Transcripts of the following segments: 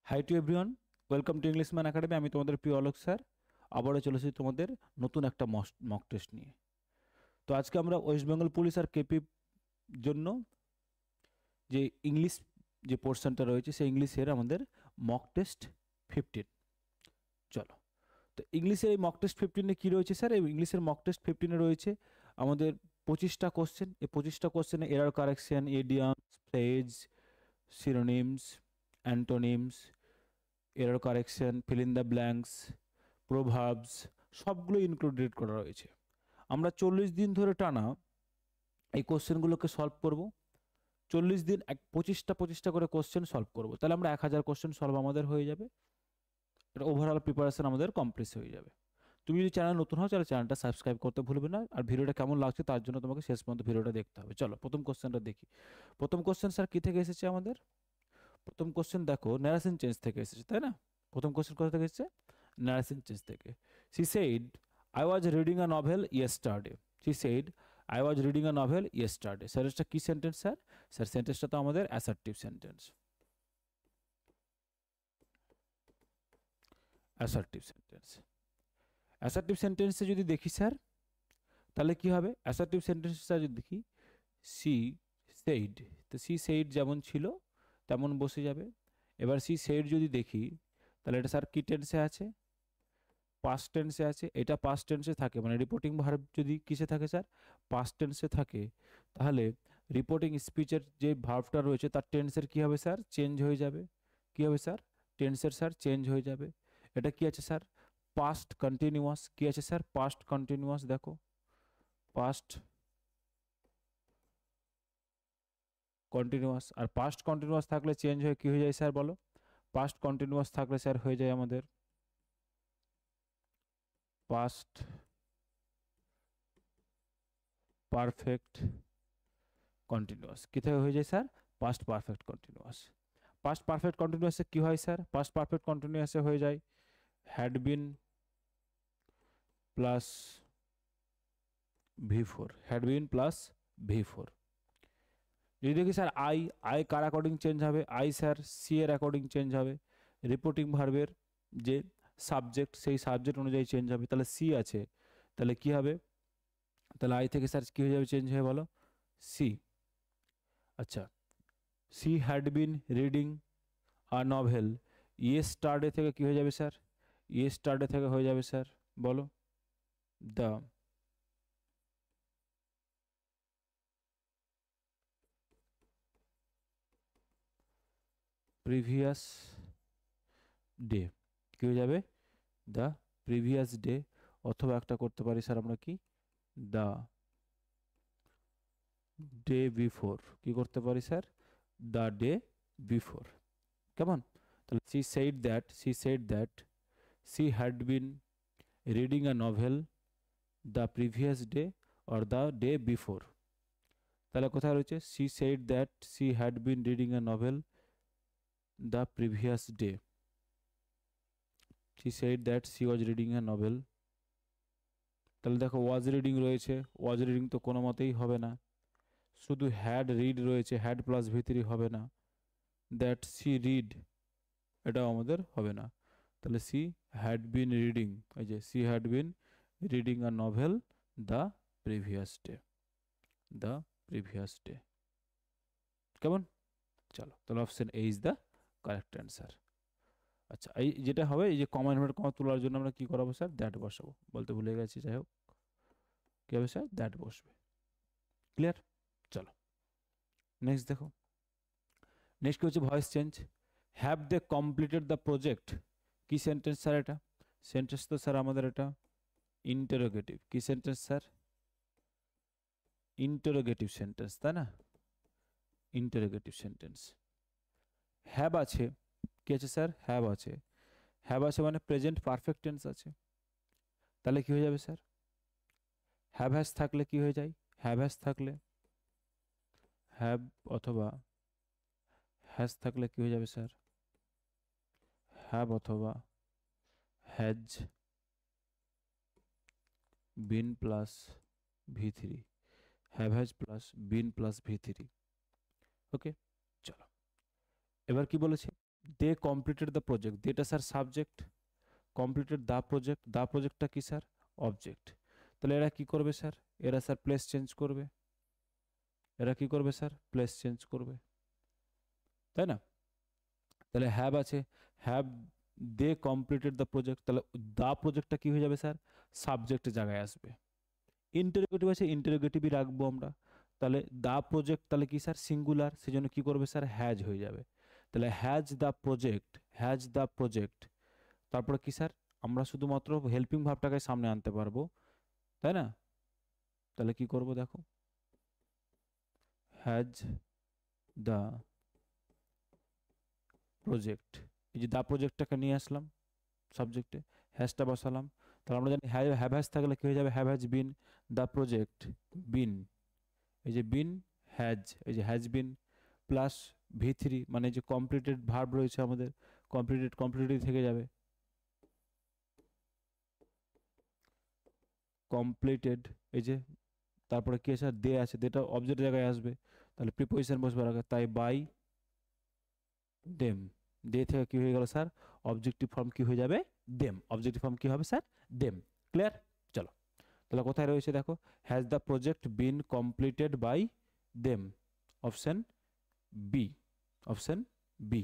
High to everyone, welcome to Englishman Academy. আমি তোমাদের প্রিয় অলোক স্যার। আবারও চলেছি তোমাদের নতুন একটা মক টেস্ট নিয়ে। তো আজকে আমরা ওয়েস্ট বেঙ্গল পুলিশ আর কেপি জন্য যে ইংলিশ যে পোর্শনটা রয়েছে সেই ইংলিশের আমাদের মক টেস্ট 15। চলো, তো ইংলিশের এই মক টেস্ট 15-এ কী রয়েছে স্যার? এই ইংলিশের মক টেস্ট 15-এ রয়েছে আমাদের 25টা কোশ্চেন। এই 25টা কোশ্চেনে error correction, idioms, phrase, synonyms, antonyms, error correction, feel in the blanks, proverbs সবগুলো ইনক্লুডেড করা রয়েছে। আমরা 40 দিন ধরে টানা এই কোশ্চেনগুলোকে সলভ করব। 40 দিন 25টা করে কোশ্চেন সলভ করব, তাহলে আমরা 1000 কোশ্চেন সলভ আমাদের হয়ে যাবে। এটা ওভারঅল প্রিপারেশন আমাদের কমপ্লিট হয়ে যাবে। তুমি যদি চ্যানেল নতুন হও তাহলে চ্যানেলটা সাবস্ক্রাইব করতে ভুলবে না, আর ভিডিওটা কেমন লাগছে তার জন্য তোমাকে শেষ পর্যন্ত ভিডিওটা দেখতে হবে। চলো প্রথম কোশ্চেনটা দেখি। প্রথম কোশ্চেন স্যার কী থেকে এসেছে আমাদের? প্রথম কোশ্চেন দেখো ন্যারেশন চেঞ্জ থেকে এসেছে, তাই না? প্রথম কোশ্চেন কোথা থেকে এসেছে? ন্যারেশন চেঞ্জ থেকে। C said I was reading a novel yesterday. C said I was reading a novel yesterday. Sir এটা কী সেন্টেন্স স্যার? স্যার সেন্টেন্সটা তো আমাদের assertive sentence. Assertive sentence. Assertive সেন্টেন্সে যদি দেখি স্যার তাহলে কি হবে? অ্যাসার্টিভ সেন্টেন্সটা যদি দেখি, সি সেইড, তো সি সেইড যেমন ছিল তেমন বসে যাবে। এবার সি সেইড যদি দেখি তাহলে এটা স্যার কি টেন্সে আছে? পাস্ট টেন্সে আছে। এটা পাস্ট টেন্সে থাকে মানে রিপোর্টিং ভার্ব যদি কিসে থাকে স্যার? পাস্ট টেন্সে থাকে, তাহলে রিপোর্টিং স্পিচের যে ভার্বটা রয়েছে তার টেন্সের কি হবে স্যার? চেঞ্জ হয়ে যাবে। কি হবে স্যার? টেন্সের স্যার চেঞ্জ হয়ে যাবে। এটা কি আছে স্যার? Past continuous. কি আছে স্যার? Past continuous. দেখো পাস্ট কন্টিনিউয়াস, আর পাস্ট কন্টিনিউয়াস থাকলে চেঞ্জ হয়ে কি হয়ে যায় স্যার বলো? পাস্ট কন্টিনিউয়াস থাকলে স্যার হয়ে যায় আমাদের পাস্ট পারফেক্ট কন্টিনিউয়াস। কি থেকে হয়ে যায় sir? Past perfect continuous. Past perfect কন্টিনিউয়াসে কি হয় স্যার? পাস্ট পারফেক্ট কন্টিনিউয়াসে হয়ে যায় had been plus V4। Had been plus V4। যদি দেখি স্যার আই, আই কার অ্যাকর্ডিং চেঞ্জ হবে? আই স্যার সি এর অ্যাকর্ডিং চেঞ্জ হবে। রিপোর্টিং ভার্বের যে সাবজেক্ট সেই সাবজেক্ট অনুযায়ী চেঞ্জ হবে। তাহলে সি আছে, তাহলে কি হবে? তাহলে আই থেকে স্যার কী হয়ে যাবে? চেঞ্জ হয়ে বলো সি। আচ্ছা, she had been reading a novel yesterday থেকে কী হয়ে যাবে স্যার? ইয়েস্টারডে থেকে হয়ে যাবে স্যার বলো দ্য প্রিভিয়াস ডে। কী হয়ে যাবে? The previous day. অথবা একটা করতে পারি স্যার আমরা কি, দ্য ডে বিফোর। কি করতে পারি স্যার? The day before. কেমন? তাহলে C said that she had been reading a novel the previous day or the day before. তাহলে কোথায় রয়েছে? C said that she had been reading a novel the previous day. C said that C was reading a novel. তাহলে দেখো was reading রয়েছে, was reading তো কোনো মতেই হবে না। শুধু হ্যাড রিড রয়েছে, হ্যাড প্লাস V3 হবে না। দ্যাট সি রিড, এটাও আমাদের হবে না। তাহলে সি হ্যাড বিন রিডিং, এই যে she had been reading a novel the previous day. The previous day. কেমন? চলো, তাহলে option A is the correct answer. আচ্ছা, এই যেটা হবে, এই যে কমা ইনভার্টেড কমা তোলার জন্য আমরা কি করাবো স্যার? দ্যাট বসাবো। বলতে ভুলে গেছি, যাই হোক কি হবে স্যার? দ্যাট বসবে। ক্লিয়ার? চলো নেক্সট দেখো। নেক্সট কি হচ্ছে? Voice change. Have they completed the project. কি সেন্টেন্স স্যার এটা? সেন্টেন্স তো স্যার আমাদের এটা ইন্টারোগেটিভ। কি সেন্টেন্স স্যার? ইন্টারোগেটিভ সেন্টেন্স, তাই না? Interrogative sentence. হ্যাভ আছে, কি আছে স্যার? হ্যাভ আছে। হ্যাভ আছে মানে প্রেজেন্ট পারফেক্ট টেন্স আছে। তাহলে কি হয়ে যাবে স্যার? হ্যাভ হ্যাজ থাকলে কি হয়ে যায়? হ্যাভ হ্যাজ থাকলে, হ্যাভ অথবা হ্যাজ থাকলে কি হয়ে যাবে স্যার? হ্যাভ অথবা has been plus V3। Have has plus been plus V3। Okay, চলো এবার কি বলেছে? দে কমপ্লিটেড দ্য প্রজেক্ট, দেটা স্যার সাবজেক্ট, কমপ্লিটেড দ্য প্রজেক্টটা কি স্যার অবজেক্ট। তাহলে এরা কি করবে স্যার, এরা স্যার প্লেস চেঞ্জ করবে, এরা কি করবে স্যার প্লেস চেঞ্জ করবে, তাই না। তাহলে হ্যাভ আছে, have they completed the project, তাহলে দ্য প্রজেক্টটা কি হয়ে যাবে স্যার সাবজেক্টের জায়গায় আসবে। ইন্টারোগেটিভ আছে, ইন্টারোগেটিভই রাখবো আমরা। তাহলে দ্য প্রজেক্ট তাহলে কি স্যার সিঙ্গুলার, সেজন্য কি করবে স্যার হ্যাজ হয়ে যাবে। তাহলে has the project, has the project, তারপরে কি স্যার আমরা শুধুমাত্র হেল্পিং ভাবটাকে সামনে আনতে পারবো, তাই না। তাহলে কি করব দেখো, হ্যাজ দ্য প্রজেক্ট, এই যে দ্য প্রজেক্টটাকে নিয়ে আসলাম সাবজেক্টে, হ্যাজটা বসালাম। তাহলে আমরা জানি হ্যাভ হ্যাজ থাকলে কি হয়ে যাবে, have has been the project been, এই যে বিন হ্যাজ, এই যে হ্যাজ বিন প্লাস V3 মানে যে কমপ্লিটেড ভার্ব রয়েছে আমাদের, কমপ্লিটেড থেকে যাবে, কমপ্লিটেড, এই যে তারপরে কি আছে দে আছে, দেটা অবজেক্টের জায়গায় আসবে, তাহলে প্রিপোজিশন বসবে আগে, তাই বাই দেম, দে থেকে কি হয়ে গেল স্যার অবজেক্টিভ ফর্ম কি হয়ে যাবে দেম, অবজেক্টিভ ফর্ম কি হবে স্যার দেম। ক্লিয়ার, চলো তাহলে কোথায় রয়েছে দেখো, has the project been completed by them, option B, option B.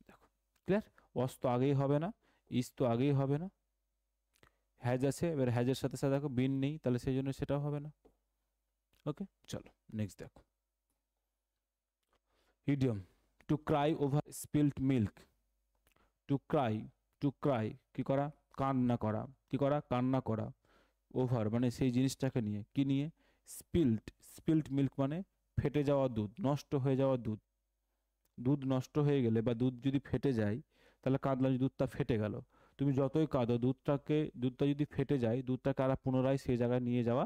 দেখো ক্লিয়ার, ওয়াজ তো আগেই হবে না, ইজ তো আগেই হবে না, হ্যাজ আছে, এবার হ্যাজের সাথে সাথে দেখো বিন নেই, তাহলে সেই জন্য সেটাও হবে না। ওকে চলো নেক্সট দেখো, idiom to cry over spelled milk, to cry, to cry কি করা কান্না করা, কি করা কান্না করা, ওভার মানে সেই জিনিসটাকে নিয়ে, কি নিয়ে স্পিল্ড, স্পিল্ড মিল্ক মানে ফেটে যাওয়া দুধ, নষ্ট হয়ে যাওয়া দুধ, দুধ নষ্ট হয়ে গেলে বা দুধ যদি ফেটে যায় তাহলে কাঁদলাম, দুধটা ফেটে গেল, তুমি যতই কাঁদো দুধটা যদি ফেটে যায় দুধটাকে আর পুনরায় সেই জায়গায় নিয়ে যাওয়া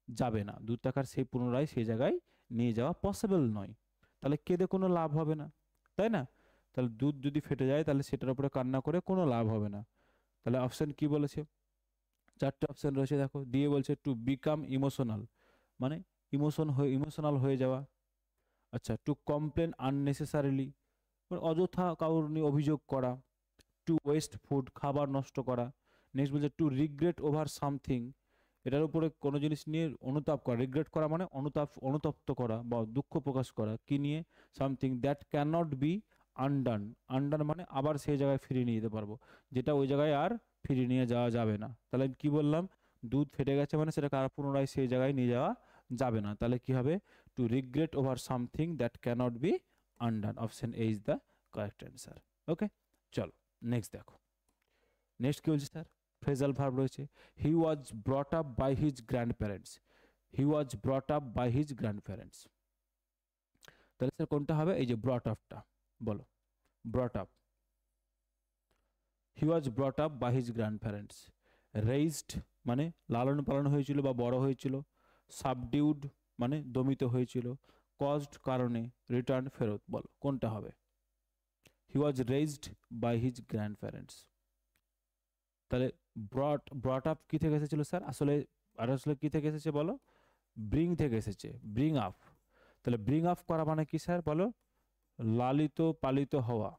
যাবে না, দুধটাকে আর সেই পুনরায় সেই জায়গায় নিয়ে যাওয়া পসিবল নয়, তাহলে কেঁদে কোনো লাভ হবে না, তাই না। তাহলে দুধ যদি ফেটে যায় তাহলে সেটার উপরে কান্না করে কোনো লাভ হবে না। তাহলে অপশন কি বলেছে, চারটে অপশন রয়েছে দেখো, দিয়ে বলছে টু বিকাম ইমোশনাল মানে ইমোশনাল হয়ে যাওয়া, আচ্ছা টু কমপ্লেন আননেসেসারিলি অযথা কারোর নিয়ে অভিযোগ করা, টু ওয়েস্ট ফুড খাবার নষ্ট করা, নেক্সট বলছে টু রিগ্রেট ওভার সামথিং এটার উপরে কোনো জিনিস নিয়ে অনুতাপ করা, রিগ্রেট করা মানে অনুতপ্ত করা বা দুঃখ প্রকাশ করা, কি নিয়ে something that can not be undone, undone মানে আবার সেই জায়গায় ফিরিয়ে নিয়ে যেতে পারবো, যেটা ওই জায়গায় আর ফিরিয়ে নিয়ে যাওয়া যাবে না। তাহলে আমি কি বললাম, দুধ ফেটে গেছে মানে সেটাকে আর পুনরায় সেই জায়গায় নিয়ে যাওয়া যাবে না, তাহলে কি হবে to regret over something that cannot be undone, option A is the correct answer. Okay চলো নেক্সট দেখো, নেক্সট কি বলছে স্যার ফ্রেজাল ভার্ব রয়েছে, he was brought up by his grandparents, he was brought up by his grandparents, তাহলে sir কোনটা হবে, এই যে ব্রট আপটা বলো, brought up, he was brought up by his grandparents, raised মানে লালন পালন হয়েছিল বা বড় হয়েছিল, সাবডিউড মানে দমিত হয়েছিল, কজড কারণে, রিটার্ন ফেরত, বলো কোনটা হবে, he was raised by his grandparents. তাহলে ব্রট আপ কি থেকে এসেছিল স্যার, আসলে কি থেকে এসেছে বলো, ব্রিং থেকে এসেছে, ব্রিং আপ, তাহলে ব্রিং আপ করা মানে কি স্যার বলো, লালিত পালিত হওয়া,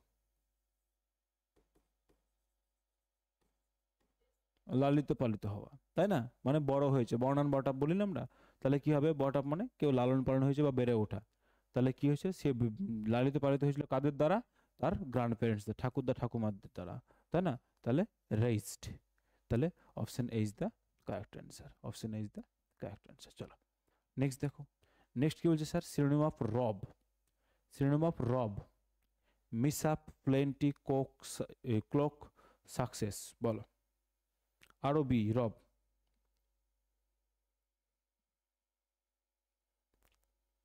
লালিত পালিত হওয়া, তাই না, মানে বড় হয়েছে, বর্ণান বট আপ বলি না আমরা, তাহলে কি হবে বট আপ মানে কেউ লালন পালন হয়েছে বা বেড়ে ওঠা, তাহলে কি হয়েছে সে লালিত পালিত হয়েছিল কাদের দ্বারা, তার গ্র্যান্ড প্যারেন্টসদের ঠাকুরদা ঠাকুমাদের দ্বারা, তাই না, তাহলে রেইজড, তাহলে option A is the correct answer, option A is the correct answer. চলো নেক্সট দেখো, নেক্সট কি বলছে স্যার সিনোনিম অফ রব, সিনোনিম অফ রব miss up plenty cloak success, বলো আরো বি রব,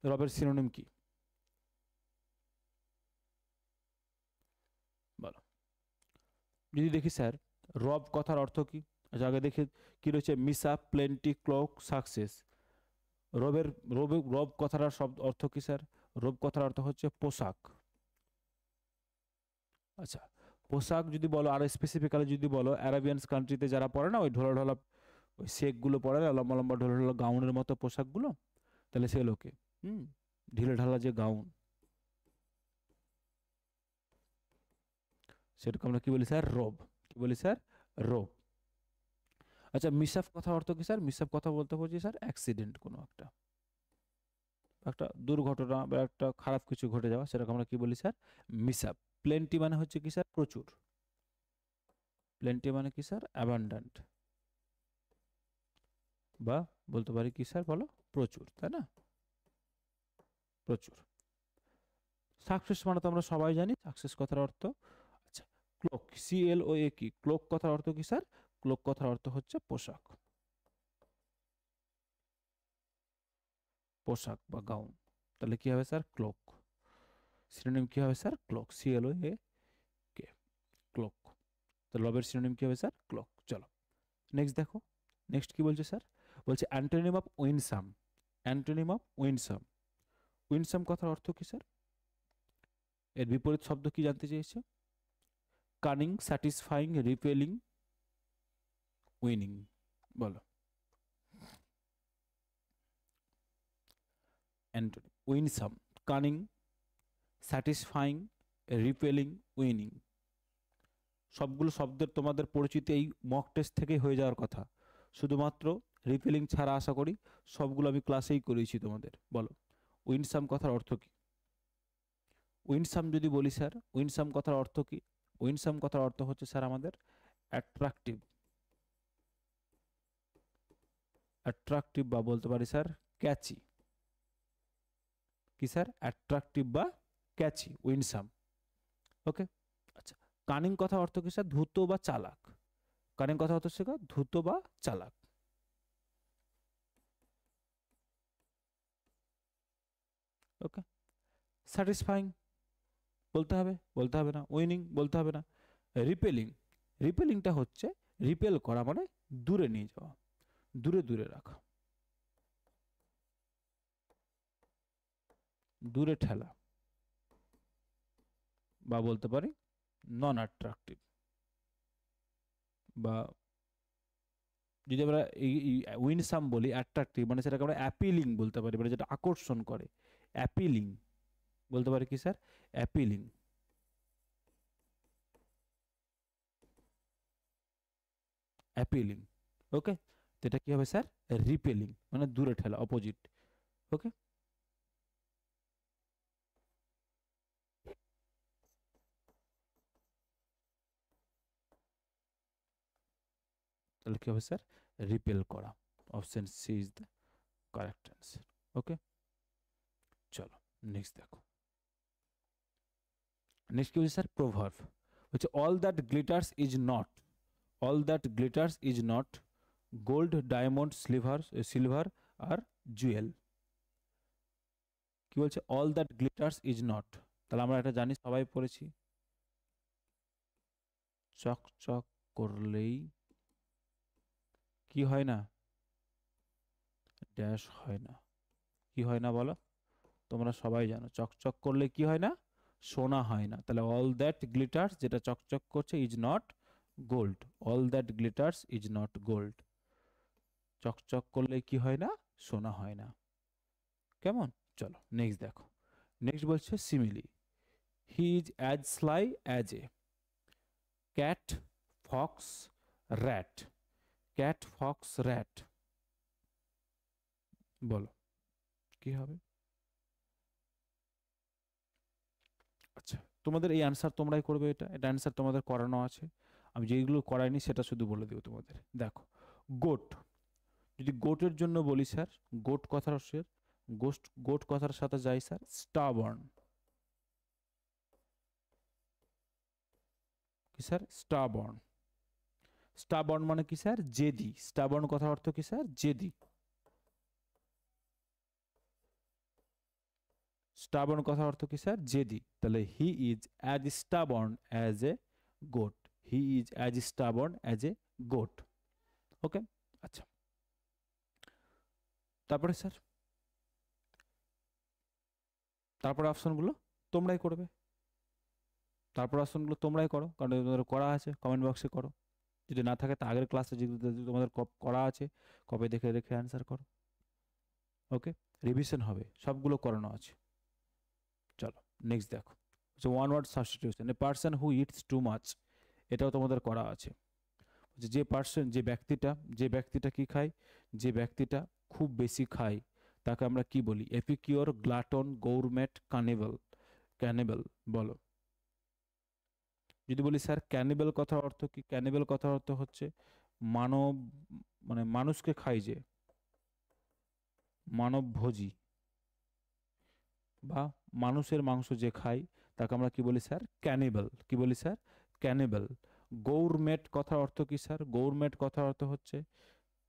রবের সিনোনিম কি বলো, যদি দেখি স্যার রব কথার অর্থ কি, আচ্ছা আগে দেখি কি রয়েছে, miss up plenty cloak success, রবের রব কথাটার শব্দ অর্থ কি স্যার, রব কথার অর্থ হচ্ছে পোশাক, আচ্ছা পোশাক যদি বলো আর স্পেসিফিক্যালি যদি বলো অ্যারাবিয়ানস কান্ট্রিতে যারা পরে না ওই ঢোলা ঢোলা ওই শেকগুলো পরে না লম্বা লম্বা ঢোলা ঢোলা গাউনের মতো পোশাকগুলো, তাহলে সে লোকে হুম ঢিলে ঢালা যে গাউন, সেটাকে আমরা কি বলি স্যার? রোব। কি বলি স্যার? রোব। আচ্ছা, মিসআপ কথা অর্থ কি স্যার? মিসআপ কথা বলতে বলছি স্যার অ্যাক্সিডেন্ট, কোনো একটা একটা দুর্ঘটনা বা একটা খারাপ কিছু ঘটে যাওয়া, সেটাকে আমরা কি বলি স্যার? মিসআপ। প্লেন্টি মানে হচ্ছে কি স্যার? প্রচুর। প্লেন্টি মানে কি স্যার? অ্যাবান্ডান্ট, বা বলতে পারি কি স্যার? বলো, প্রচুর, তাই না? প্রচুর। সাকসেস মানে তো আমরা সবাই জানি সাকসেস কথার অর্থ। আচ্ছা, ক্লোক, CLOA কি? ক্লোক কথার অর্থ কি স্যার? ক্লোক কথার অর্থ হচ্ছে পোশাক, পোশাক বা গাউন। তাহলে কি হবে স্যার? ক্লোক। সিনোনিম কি হবে স্যার? ক্লোক। CLOA কে, ক্লোক। তো লবের সিনোনিম কি হবে স্যার? ক্লোক। চলো নেক্সট দেখো। নেক্সট কি বলছে স্যার? বলছে antonym of Winsome. Antonym of Winsome. Winsome কথার অর্থ কি স্যার? এর বিপরীত শব্দ কি জানতে চেয়েছে? Cunning, satisfying, repelling, winning. বলো। Antonym winsome, cunning, satisfying, repelling, winning. সবগুলো শব্দের তোমাদের পরিচিতি এই মক টেস্ট থেকেই হয়ে যাওয়ার কথা। শুধুমাত্র রিপেলিং ছাড়া আশা করি সবগুলো আমি ক্লাসেই করিয়েছি তোমাদের। বলো, উইনসাম কথার অর্থ কি? উইনসাম যদি বলি স্যার, উইনসাম কথার অর্থ কি? উইনসাম কথার অর্থ হচ্ছে স্যার আমাদের অ্যাট্রাকটিভ। অ্যাট্রাকটিভ বা বলতে পারি স্যার ক্যাচি। কি স্যার? অ্যাট্রাকটিভ বা ক্যাচি, উইনসাম। ওকে। আচ্ছা, কানিং কথা অর্থ কি স্যার? ধূর্ত বা চালাক। কানিং কথা অর্থ হচ্ছে ধূর্ত বা চালাক। ওকে। স্যাটিসফাইং বলতে হবে? বলতে হবে না। উইনিং বলতে হবে না। রিপেলিং, রিপেলিংটা হচ্ছে রিপেল করা মানে দূরে নিয়ে যাওয়া, দূরে দূরে রাখা, দূরে ঠেলা, বা বলতে পারি নন অ্যাট্রাকটিভ। বা যদি আমরা উইনসাম বলি অ্যাট্রাকটিভ মানে সেটাকে আমরা অ্যাপিলিং বলতে পারি, মানে যেটা আকর্ষণ করে। অ্যাপিলিং বলতে পারি কি স্যার? অ্যাপিলিং। অ্যাপিলিং। ওকে। তো এটা কি হবে স্যার? রিপেলিং মানে দূরে ঠেলা, অপোজিট। ওকে। তাহলে কি হবে স্যার? রিপেল করা। Option C is the correct answer. Okay. চলো নেক্সট দেখো। নেক্সট কি হচ্ছে স্যার? প্রভার্ব। হচ্ছে all that glitters is not, all that glitters is not gold, diamond, silver আর জুয়েল। কি বলছে? All that glitters is not. তাহলে আমরা এটা জানি, সবাই পড়েছি, চকচক করলেই কি হয় না? ড্যাশ হয় না। কি হয় না বলো? তোমরা সবাই জানো চকচক করলে কি হয় না? সোনা হয় না। তাহলে অল দ্যাট গ্লিটার্স, যেটা চকচক করছে, is not gold. All that glitters is not gold. চকচক করলে কি হয় না? সোনা হয় না। কেমন? চলো নেক্সট দেখো। নেক্সট বলছে simile. He is as sly as a cat, Fox, rat. Cat, Fox, rat. বলো কি হবে? আচ্ছা, তোমাদের এই অ্যান্সার তোমরাই করবে। এটা এটা অ্যান্সার তোমাদের করানো আছে। আমি যেগুলো করাইনি সেটা শুধু বলে দেবো তোমাদের। দেখো, গোট। যদি গোটের জন্য বলি স্যার, গোট কথার স্যার, গোস্ট, গোট কথার সাথে যাই স্যার স্টাবর্ন। কি স্যার? স্টাবর্ন। স্টাবর্ন মানে কি স্যার? জেদি। স্টাবর্ন কথার অর্থ কি স্যার? জেদি। স্টাবর্ন কথার অর্থ কি স্যার? জেদি। তাহলে he is as stubborn as a goat. He is as stubborn as a goat. Okay. আচ্ছা, তারপরে স্যার, তারপরে অপশনগুলো তোমরাই করবে। তারপর অপশনগুলো তোমরাই করো, কারণ তোমাদের করা আছে, কমেন্ট বক্সে করো। যদি না থাকে তা আগের ক্লাসে যেগুলো তোমাদের করা আছে কবে দেখে রেখে অ্যান্সার করো। ওকে। রিভিশন হবে, সবগুলো করানো আছে। চলো নেক্সট দেখো। One word substitution, a person who eats too much, এটাও তোমাদের করা আছে। যে পার্সন, যে ব্যক্তিটা কি খায়, যে ব্যক্তিটা খুব বেশি খায় তাকে আমরা কি বলি? এপিকিওর, গ্লাটন, গৌরমেট, কানিবল। ক্যানিবল বলো। যদি বলি স্যার ক্যানিবল কথার অর্থ কি? ক্যানিবল কথার অর্থ হচ্ছে মানব, মানে মানুষকে খায় যে, মানবভোজী বা মানুষের মাংস যে খায় তাকে আমরা কি বলি স্যার? ক্যানিবল। কি বলি স্যার? ক্যানিবল। গৌরমেট কথার অর্থ কি স্যার? গৌরমেট কথার অর্থ হচ্ছে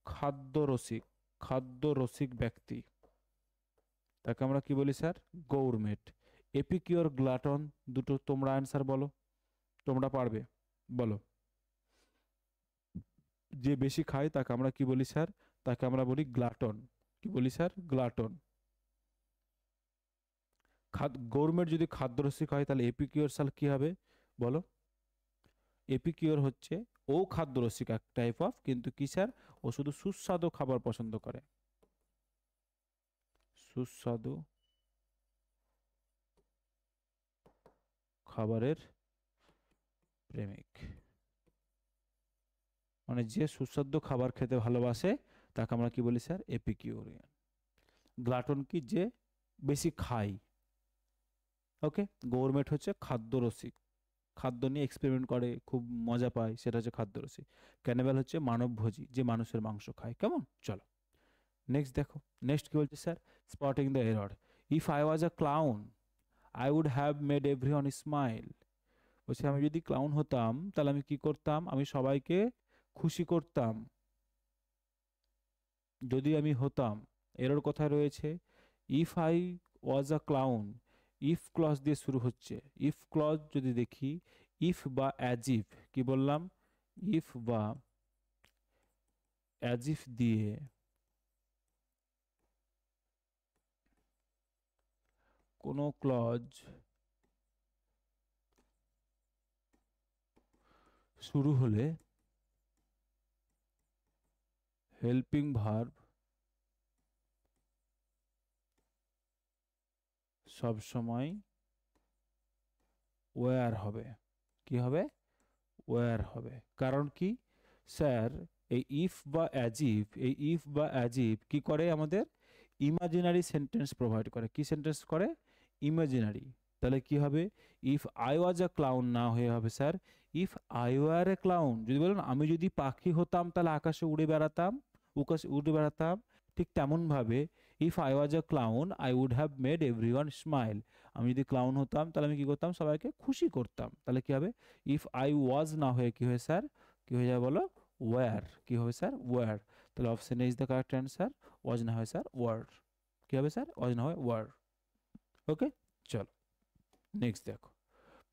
খাদ্যরসিক, খাদ্যরসিক ব্যক্তি, তাকে আমরা কি বলি স্যার? গৌরমেট। এপিকিওর, গ্লাটন, দুটো তোমরা অ্যান্সার বলো, তোমরা পারবে, বলো। যে বেশি খায় তাকে আমরা কি বলি স্যার? তাকে আমরা বলি গ্লাটন। কি বলি স্যার? গ্লাটন। গৌরমেট যদি খাদ্যরসিক হয় তাহলে এপিকিওর সাল কি হবে বলো? এপিকিওর হচ্ছে ও খাদ্যরসিক এক টাইপ অফ, কিন্তু কি স্যার? ও শুধু সুস্বাদু খাবার পছন্দ করে, সুস্বাদু খাবারের প্রেমিক। মানে যে সুস্বাদু খাবার খেতে ভালোবাসে তাকে আমরা কি বলি স্যার? এপিকিউরিয়ান। গ্লাটন কি? যে বেশি খায়। ওকে। গৌরমেট হচ্ছে খাদ্যরসিক, খাদ্য নিয়ে এক্সপেরিমেন্ট করে, খুব মজা পায়, সেটা হচ্ছে খাদ্যরসিক। ক্যানিবাল হচ্ছে মানবভোজী, যে মানুষের মাংস খায়। কেমন? চলো নেক্সট দেখো। নেক্সট কি বলছে sir? Spotting the error. If I was a clown I would have made everyone smile. বলছে আমি যদি ক্লাউন হতাম তাহলে আমি কি করতাম? আমি সবাইকে খুশি করতাম। যদি আমি হতাম, এরর কোথায় রয়েছে? If I was a clown, if clause দিয়ে শুরু হচ্ছে। ইফ ক্লজ যদি দেখি, ইফ বা অ্যাজ ইফ, কি বললাম? ইফ বা অ্যাজ ইফ দিয়ে কোনো ক্লজ শুরু হলে হেল্পিং ভার্ব সবসময় ওয়্যার হবে। কি হবে? ওয়্যার হবে। কারণ কি স্যার? এই ইফ বা অ্যাজিভ, এই ইফ বা অ্যাজিভ কি করে? আমাদের ইমাজিনারি সেন্টেন্স প্রোভাইড করে। কি সেন্টেন্স করে? ইমাজিনারি। তাহলে কি হবে? If I was a clown না হয়ে হবে sir if I were A clown. যদি বলেন আমি যদি পাখি হতাম তাহলে আকাশে উড়ে বেড়াতাম, আকাশে উড়ে বেড়াতাম, ঠিক তেমন ভাবে if I was a clown I would have made everyone smile. আমি যদি ক্লাউন হতাম তাহলে আমি কি করতাম? সবাইকে খুশি করতাম। তাহলে কি হবে? ইফ আই ওয়াজ না হয়ে কি হয় স্যার? কি হয়ে যাবে বলো? ওয়্যার। কি হবে স্যার? ওয়্যার। তাহলে option A is the correct answer. Was না হয় স্যার ওয়ার। কি হবে স্যার? ওয়াজ না হয় ওয়ার। ওকে। চলো নেক্সট দেখো।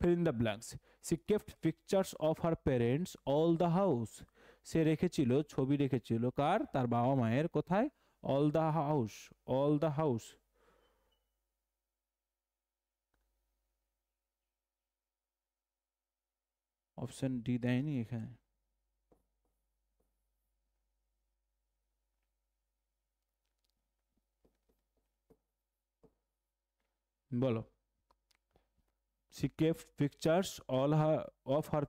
fill in the blanks. She kept pictures of her parents all the house. সে রেখেছিল, ছবি রেখেছিল কার? তার বাবা মায়ের। কোথায়? all the house, all the house। Option D দেয়নি এখানে। বলো। she kept pictures all her of her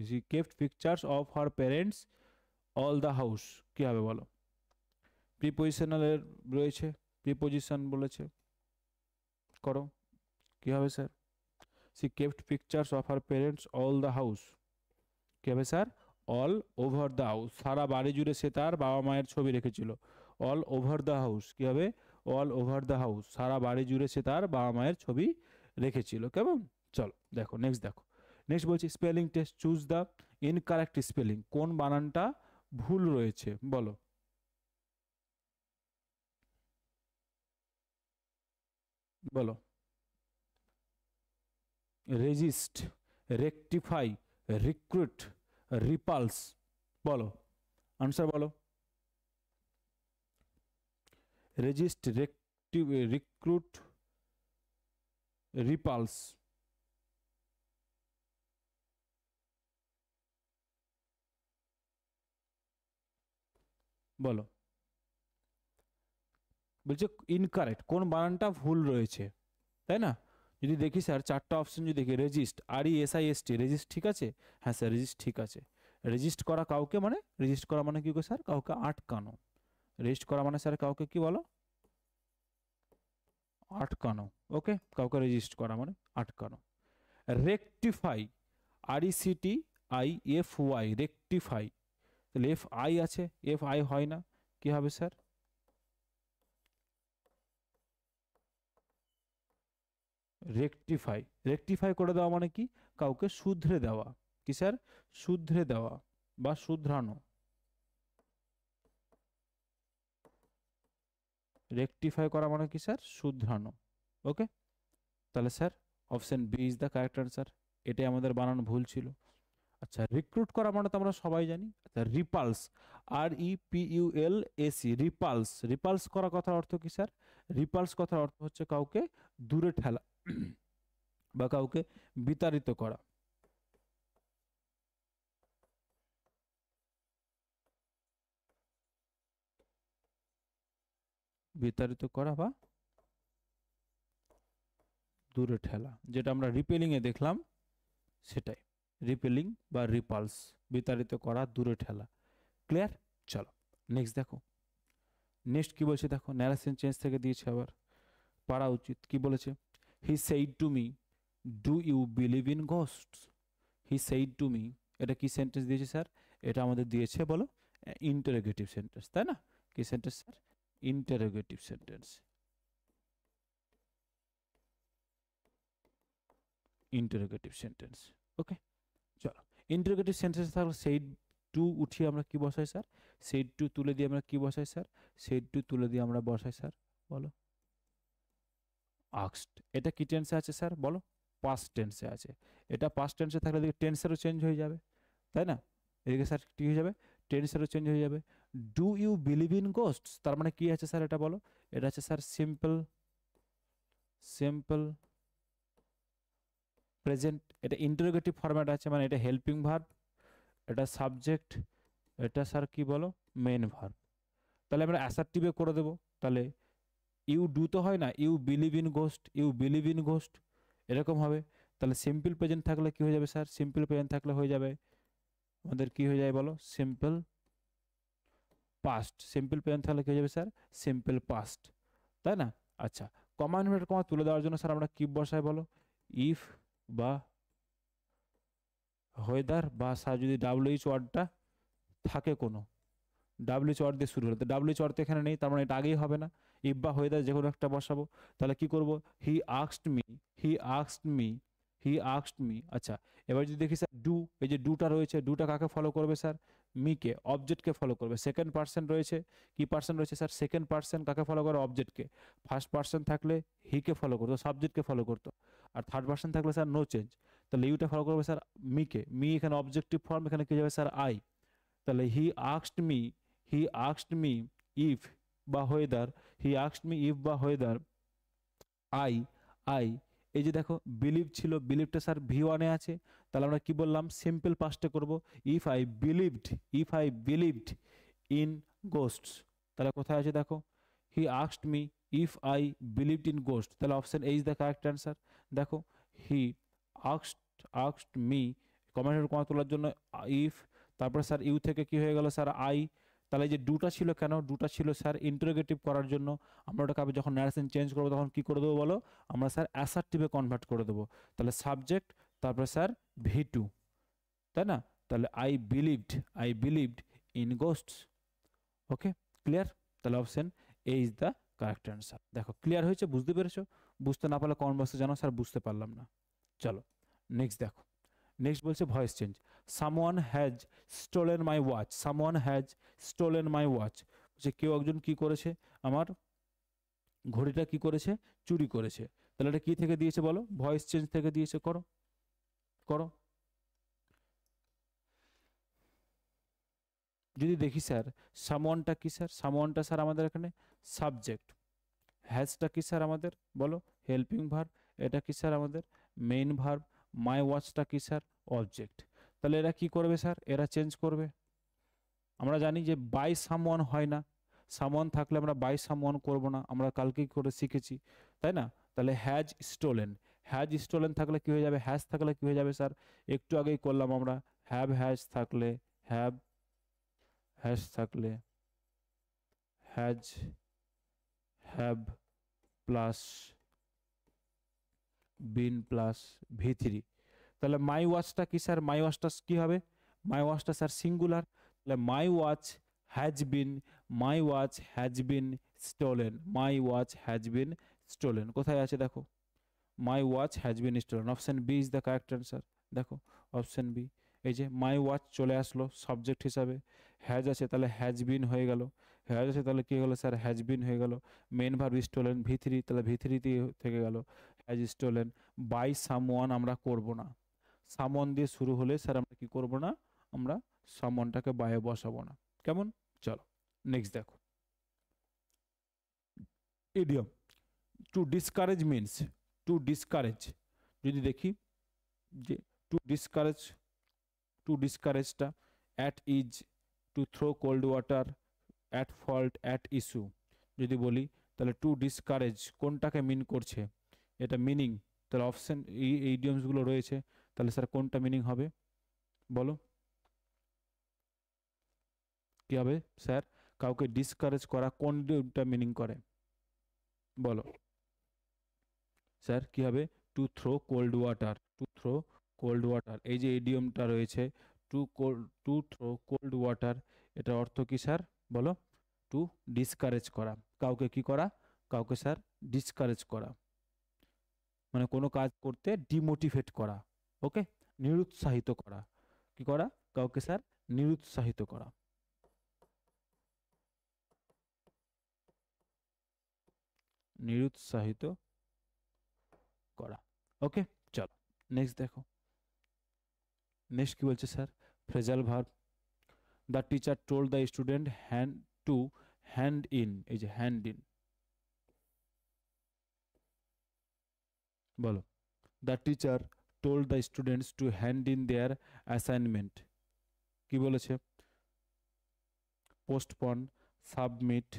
she kept pictures of her parents all the house। কি হবে বলো? প্রিপজিশনাল এর রয়েছে, প্রিপজিশন বলেছে, করো। কি হবে sir? she kept pictures of her parents all the house। কি হবে sir? All over the house. সারা বাড়ি জুড়ে সে তার বাবা মায়ের ছবি রেখেছিল। All over the house. কি হবে? All over the house. সারা বাড়ি জুড়ে সে তার বাবা মায়ের ছবি রেখেছিল। কেমন? চলো দেখো নেক্সট দেখো। নেক্সট বলছি spelling test. Choose the incorrect spelling. কোন বানানটা ভুল রয়েছে বলো? বলো। Resist, rectify, recruit, repulse. বলো আনসার বলো। Resist, recruit, repulse. বলো। বলছে ইনকারেক্ট, কোন বানানটা ভুল রয়েছে, তাই না? যদি দেখি স্যার চারটা অপশন যদি দেখি, রেজিস্ট, RESIST, রেজিস্ট ঠিক আছে? হ্যাঁ স্যার রেজিস্ট ঠিক আছে। রেজিস্ট করা কাউকে মানে, রেজিস্ট করা মানে কি গো স্যার? কাউকে আটকানো। রেজিস্ট করা মানে স্যার কাউকে কি বলো? আটকানো। ওকে, কাউকে রেজিস্ট করা মানে আটকানো। রেকটিফাই, RECTIFY, রেকটিফাই, তাহলে FI আছে, FI হয় না, কি হবে স্যার? রেকটিফাই, রেকটিফাই করে দেওয়া মানে কি? কাউকে শুধরে দেওয়া। কি স্যার? শুধরে দেওয়া বা শুধরানো। রেকটিফাই করা মানে কি স্যার? শুধরানো। ওকে, তাহলে sir option B is the correct answer. এটাই আমাদের বানানো ভুল ছিল। আচ্ছা, রিক্রুট করা মানে তো আমরা সবাই জানি। আচ্ছা, রিপালস, REPULSE, রিপালস, রিপালস করা কথার অর্থ কি স্যার? রিপালস কথার অর্থ হচ্ছে কাউকে দূরে ঠেলা বা কাউকে বিতাড়িত করা। বিতাড়িত করা বা দূরে ঠেলা, যেটা আমরা রিপেলিং এ দেখলাম সেটাই। রিপেলিং বা রিপালস, বিতাড়িত করা, দূরে ঠেলা। ক্লিয়ার? চলো নেক্সট দেখো। নেক্সট কি বলছে দেখো, ন্যারেশন চেঞ্জ থেকে দিয়েছে, আবার পারা উচিত। কি বলেছে? He said to me, do you believe in ghosts? He said to me, এটা কি সেন্টেন্স দিয়েছে স্যার? এটা আমাদের দিয়েছে বলো ইন্টারোগেটিভ সেন্টেন্স, তাই না? কি sentence sir? Interrogative sentence. Interrogative sentence. Okay, চলো ইন্টারোগেটিভ সেন্টেন্স থাকলে সেইড টু উঠিয়ে আমরা কি বসাই স্যার? সেইড টু তুলে দিয়ে আমরা কি বসাই স্যার? সেইড টু তুলে দিয়ে আমরা বসাই স্যার, বলো আস্কড। এটা কি টেন্সে আছে স্যার বলো? পাস্ট টেন্সে আছে। এটা পাস্ট টেন্সে থাকলে এদিকে টেন্সেরও চেঞ্জ হয়ে যাবে, তাই না? এদিকে স্যার কি হয়ে যাবে? টেন্সেরও চেঞ্জ হয়ে যাবে। ডু ইউ বিলিভ ইন গোস্টস, তার মানে কি আছে স্যার এটা বলো? এটা আছে স্যার সিম্পল, সিম্পল প্রেজেন্ট। এটা ইন্টারোগেটিভ ফরম্যাট আছে, মানে এটা হেল্পিং ভার্ব, এটা সাবজেক্ট, এটা স্যার কি বলো? Main verb. তাহলে আমরা অ্যাসার্টিভে করে দেবো। তাহলে ইউ ডু তো হয় না, you believe in ghost, you believe in ghost, এরকম হবে। তাহলে সিম্পল প্রেজেন্ট থাকলে কি হয়ে যাবে স্যার? সিম্পল প্রেজেন্ট থাকলে হয়ে যাবে আমাদের কি হয়ে যায় বলো? Simple past. সিম্পল প্রেজেন্ট থাকলে কি হয়ে যাবে স্যার? সিম্পল পাস্ট, তাই না? আচ্ছা, কমা ইনভার্টেড কমা তুলে দেওয়ার জন্য স্যার আমরা কি বসাই বলো? ইফ বা ওয়েদার, বা স্যার যদি WH ওয়ার্ডটা থাকে কোনো, WH ওয়ার্ড দিয়ে শুরু হলো, তো WH ওয়ার্ড তো এখানে নেই, তার মানে এটা আগেই হবে না। ইফ বা ওয়েদার যে কোনো একটা বসাবো। তাহলে কি করব? হি asked me, he asked me, he asked me. আচ্ছা, এবার যদি দেখি স্যার ডু, এই যে ডুটা রয়েছে, ডুটা কাকে ফলো করবে স্যার? মিকে, অবজেক্টকে ফলো করবে। সেকেন্ড পার্সন রয়েছে, কি পার্সন রয়েছে স্যার? সেকেন্ড পার্সন কাকে ফলো করে? অবজেক্টকে। ফার্স্ট পার্সন থাকলে হিকে ফলো করতো, সাবজেক্টকে ফলো করতো। আর থার্ড পার্সন থাকলে স্যার নো চেঞ্জ। তাহলে ইউটা ফলো করবে স্যার মিকে, মি এখানে অবজেক্টিভ ফর্ম, এখানে কি যাবে স্যার? আই। তাহলে he asked me, he asked me if বা whether, he asked me if বা ওয়েদার আই, আই, এই যে দেখো বিলিভ ছিল, বিলিভটা স্যার V1 এ আছে, তাহলে আমরা কি বললাম? সিম্পল পাস্টে করব। If I believed, if I believed in ghosts, তাহলে কোথায় আছে দেখো? He asked me if I believed in ghost, তাহলে option A is the correct answer. দেখো হি আস্কড, আস্কড মি, কমেন্টের কমা তোলার জন্য ইফ, তারপরে স্যার ইউ থেকে কি হয়ে গেল স্যার? আই। তাহলে এই যে ডুটা ছিল কেন? ডুটা ছিল স্যার ইন্টারোগেটিভ করার জন্য। আমরা ওটাকে আবার যখন ন্যারেশন চেঞ্জ করবো তখন কি করে দেবো বলো? আমরা স্যার অ্যাসার্টিভে কনভার্ট করে দেবো। তাহলে সাবজেক্ট, তারপরে স্যার V2, তাই না? তাহলে I believed, I believed in ghosts. Okay, clear? তাহলে option A is the correct answer. দেখো ক্লিয়ার হয়েছে? বুঝতে পেরেছো? বুঝতে না পারলে কমেন্ট বক্সে জানো স্যার বুঝতে পারলাম না। চলো নেক্সট দেখো। নেক্সট বলছে voice change. Someone has stolen my watch, someone has stolen my watch, যে কেউ একজন কি করেছে? আমার ঘড়িটা কি করেছে? চুরি করেছে। তাহলে এটা কি থেকে দিয়েছে বলো? ভয়েস চেঞ্জ থেকে দিয়েছে। করো, করো। যদি দেখি স্যার সামওয়ানটা কি স্যার? সামওয়ানটা স্যার আমাদের এখানে সাবজেক্ট। হ্যাজটা কি স্যার আমাদের বলো? Helping verb. এটা কি স্যার আমাদের? Main verb. মাই ওয়াচটা কি স্যার? অবজেক্ট। তাহলে এরা কি করবে স্যার? এরা চেঞ্জ করবে। আমরা জানি যে বাই সামওয়ান হয় না, সামওয়ান থাকলে আমরা বাই সামওয়ান করব না, আমরা কালকেই করে শিখেছি, তাই না? তাহলে হ্যাজ স্টোলেন, হ্যাজ স্টোলেন থাকলে কি হয়ে যাবে, হ্যাজ থাকলে কি হয়ে যাবে স্যার, একটু আগেই করলাম আমরা, হ্যাজ থাকলে হ্যাজ থাকলে has have plus been plus V3। তাহলে মাই ওয়াচটা কি স্যার, মাই ওয়াচটা কি হবে, মাই ওয়াচটা স্যার সিঙ্গুলার, তাহলে my watch has been stolen, my watch has been stolen কোথায় আছে দেখো, my watch has been stolen, option B is the correct answer. দেখো অপশন বি, এই যে মাই ওয়াচ চলে আসলো সাবজেক্ট হিসাবে, হ্যাজ আছে তাহলে হ্যাজ বিন হয়ে গেল, হ্যাজ আছে তাহলে কি হলো স্যার, হ্যাজ বিন হয়ে গেল, মেন ভার্ব স্টোলেন V3, তাহলে V3 দিয়ে থেকে গেল হ্যাজ স্টোলেন। বাই সামওয়ান আমরা করব না, সামওয়ান দিয়ে শুরু হলে স্যার আমরা কি করব না, আমরা সামওয়ানটাকে বায়ে বসাবো না, কেমন। চলো নেক্সট দেখো, idiom. To discourage means, to discourage যদি দেখি যে টু ডিসকারেজটা at is, to throw cold water, at fault, at issue যদি বলি, তাহলে টু ডিসকারেজ কোনটাকে মিন করছে, এটা মিনিং, তাহলে অপশন এই ইডিয়মসগুলো রয়েছে, তাহলে স্যার কোনটা মিনিং হবে বলো, কি হবে স্যার, কাউকে ডিসকারেজ করা কোনটা মিনিং করে বলো স্যার, কি হবে, to throw cold water, to throw cold water, এই যে ইডিয়মটা রয়েছে টু থ্রো কোল্ড ওয়াটার, এটার অর্থ কি স্যার বলো, টু ডিসকারেজ করা, কাউকে কি করা, কাউকে স্যার ডিসকারেজ করা, মানে কোনো কাজ করতে ডিমোটিভেট করা, ওকে, নিরুৎসাহিত করা, কি করা, কাউকে স্যার নিরুৎসাহিত করা, নিরুৎসাহিত করা, ওকে। চলো নেক্সট দেখো, নেক্সট কি বলছে sir, phrasal verb, the teacher told the student hand in, এই যে হ্যান্ড ইন বলো, the teacher told the students to hand in their assignment, কি বলেছে, postpone, submit,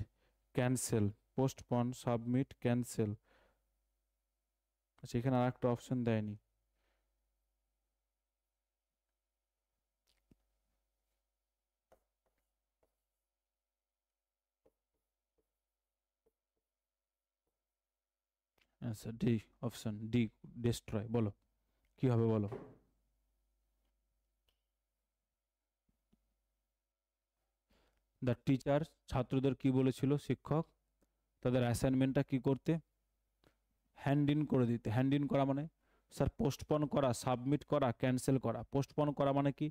cancel, postpone, submit, cancel, আচ্ছা এখানে আর একটা অপশন দেয়নি, আচ্ছা ডি, অপশন ডি, ডিস্ট্রয়, বলো কি হবে বলো, দ্য টিচার ছাত্রদের কি বলেছিল শিক্ষক, তাদের অ্যাসাইনমেন্টটা কি করতে, হ্যান্ড ইন করে দিতে, হ্যান্ড ইন করা মানে স্যার পোস্টপন করা, সাবমিট করা, ক্যান্সেল করা, পোস্টপন করা মানে কি,